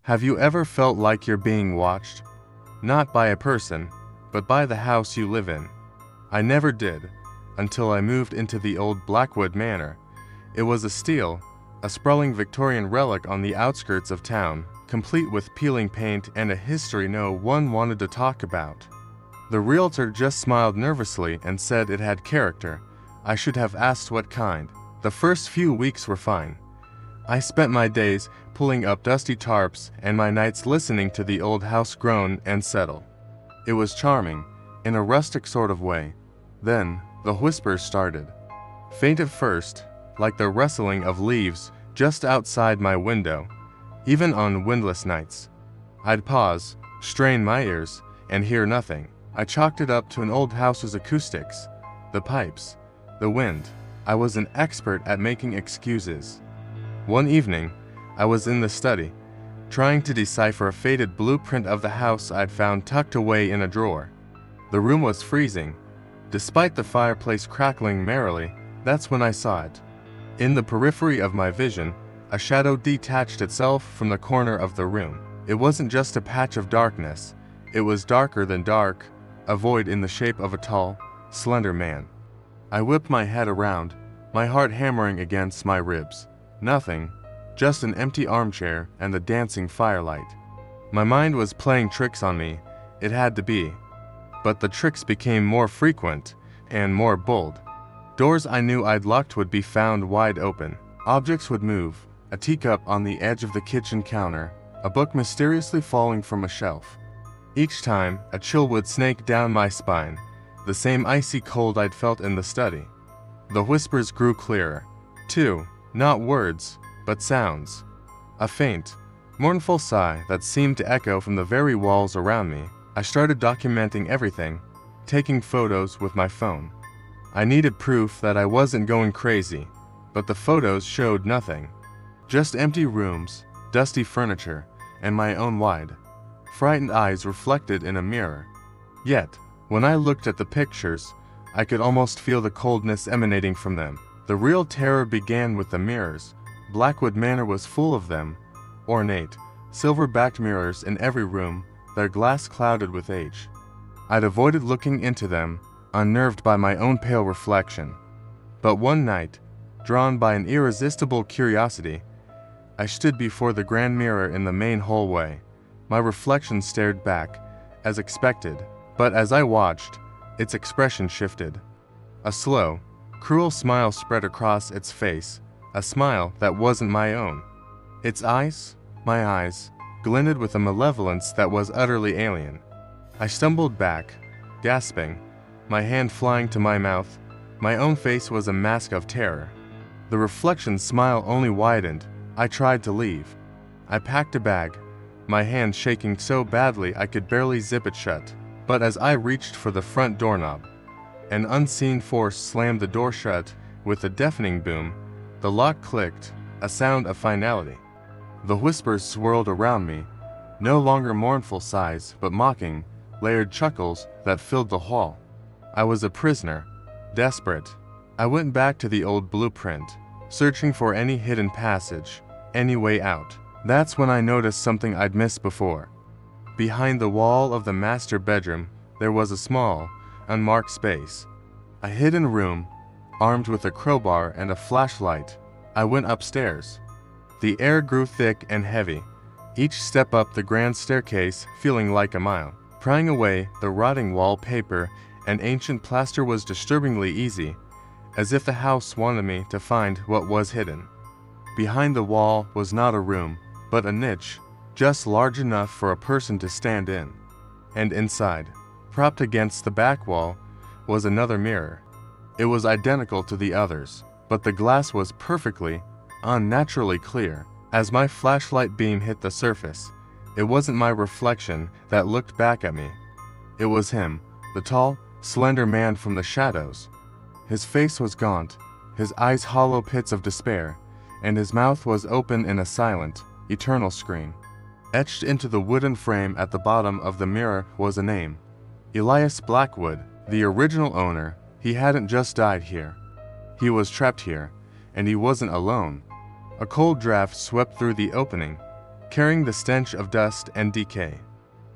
Have you ever felt like you're being watched? Not by a person, but by the house you live in. I never did, until I moved into the old Blackwood Manor. It was a sprawling Victorian relic on the outskirts of town, complete with peeling paint and a history no one wanted to talk about. The realtor just smiled nervously and said it had character. I should have asked what kind. The first few weeks were fine. I spent my days pulling up dusty tarps and my nights listening to the old house groan and settle. It was charming, in a rustic sort of way. Then, the whispers started. Faint at first, like the rustling of leaves just outside my window, even on windless nights. I'd pause, strain my ears, and hear nothing. I chalked it up to an old house's acoustics, the pipes, the wind. I was an expert at making excuses. One evening, I was in the study, trying to decipher a faded blueprint of the house I'd found tucked away in a drawer. The room was freezing. Despite the fireplace crackling merrily, that's when I saw it. In the periphery of my vision, a shadow detached itself from the corner of the room. It wasn't just a patch of darkness. It was darker than dark, a void in the shape of a tall, slender man. I whipped my head around, my heart hammering against my ribs. Nothing, just an empty armchair and the dancing firelight. My mind was playing tricks on me, it had to be. But the tricks became more frequent and more bold. Doors I knew I'd locked would be found wide open. Objects would move, a teacup on the edge of the kitchen counter, a book mysteriously falling from a shelf. Each time, a chill would snake down my spine, the same icy cold I'd felt in the study. The whispers grew clearer, too, not words, but sounds. A faint, mournful sigh that seemed to echo from the very walls around me. I started documenting everything, taking photos with my phone. I needed proof that I wasn't going crazy, but the photos showed nothing. Just empty rooms, dusty furniture, and my own wide, frightened eyes reflected in a mirror. Yet, when I looked at the pictures, I could almost feel the coldness emanating from them. The real terror began with the mirrors. Blackwood Manor was full of them, ornate, silver-backed mirrors in every room, their glass clouded with age. I'd avoided looking into them, unnerved by my own pale reflection. But one night, drawn by an irresistible curiosity, I stood before the grand mirror in the main hallway. My reflection stared back, as expected, but as I watched, its expression shifted. A slow, cruel smile spread across its face, a smile that wasn't my own. Its eyes, my eyes, glinted with a malevolence that was utterly alien. I stumbled back, gasping, my hand flying to my mouth. My own face was a mask of terror. The reflection's smile only widened. I tried to leave. I packed a bag, my hand shaking so badly I could barely zip it shut. But as I reached for the front doorknob, an unseen force slammed the door shut with a deafening boom. The lock clicked, a sound of finality. The whispers swirled around me, no longer mournful sighs but mocking, layered chuckles that filled the hall. I was a prisoner, desperate. I went back to the old blueprint, searching for any hidden passage, any way out. That's when I noticed something I'd missed before. Behind the wall of the master bedroom, there was a small, unmarked space. A hidden room, armed with a crowbar and a flashlight. I went upstairs. The air grew thick and heavy, each step up the grand staircase feeling like a mile. Prying away the rotting wallpaper and ancient plaster was disturbingly easy, as if the house wanted me to find what was hidden. Behind the wall was not a room, but a niche, just large enough for a person to stand in. And inside, propped against the back wall, was another mirror. It was identical to the others, but the glass was perfectly, unnaturally clear. As my flashlight beam hit the surface, it wasn't my reflection that looked back at me. It was him, the tall, slender man from the shadows. His face was gaunt, his eyes hollow pits of despair, and his mouth was open in a silent, eternal scream. Etched into the wooden frame at the bottom of the mirror was a name. Elias Blackwood, the original owner. He hadn't just died here. He was trapped here, and he wasn't alone. A cold draft swept through the opening, carrying the stench of dust and decay.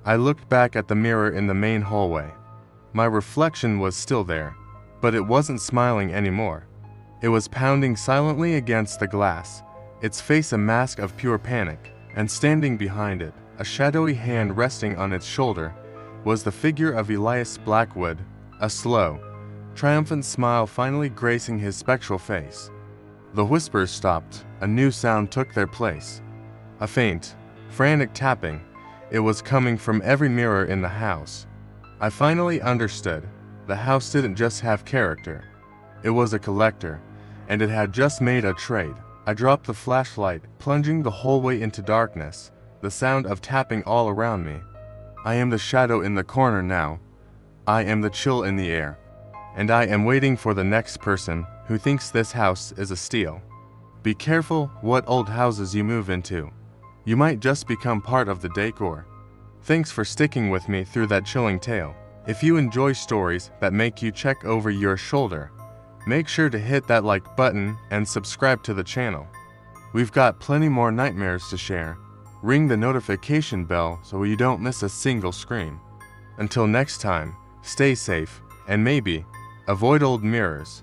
I looked back at the mirror in the main hallway. My reflection was still there, but it wasn't smiling anymore. It was pounding silently against the glass, its face a mask of pure panic, and standing behind it, a shadowy hand resting on its shoulder, was the figure of Elias Blackwood, a slow, triumphant smile finally gracing his spectral face. The whispers stopped, a new sound took their place. A faint, frantic tapping. It was coming from every mirror in the house. I finally understood. The house didn't just have character. It was a collector, and it had just made a trade. I dropped the flashlight, plunging the whole way into darkness, the sound of tapping all around me. I am the shadow in the corner now. I am the chill in the air. And I am waiting for the next person who thinks this house is a steal. Be careful what old houses you move into. You might just become part of the decor. Thanks for sticking with me through that chilling tale. If you enjoy stories that make you check over your shoulder, make sure to hit that like button and subscribe to the channel. We've got plenty more nightmares to share. Ring the notification bell so you don't miss a single scream. Until next time, stay safe, and maybe avoid old mirrors.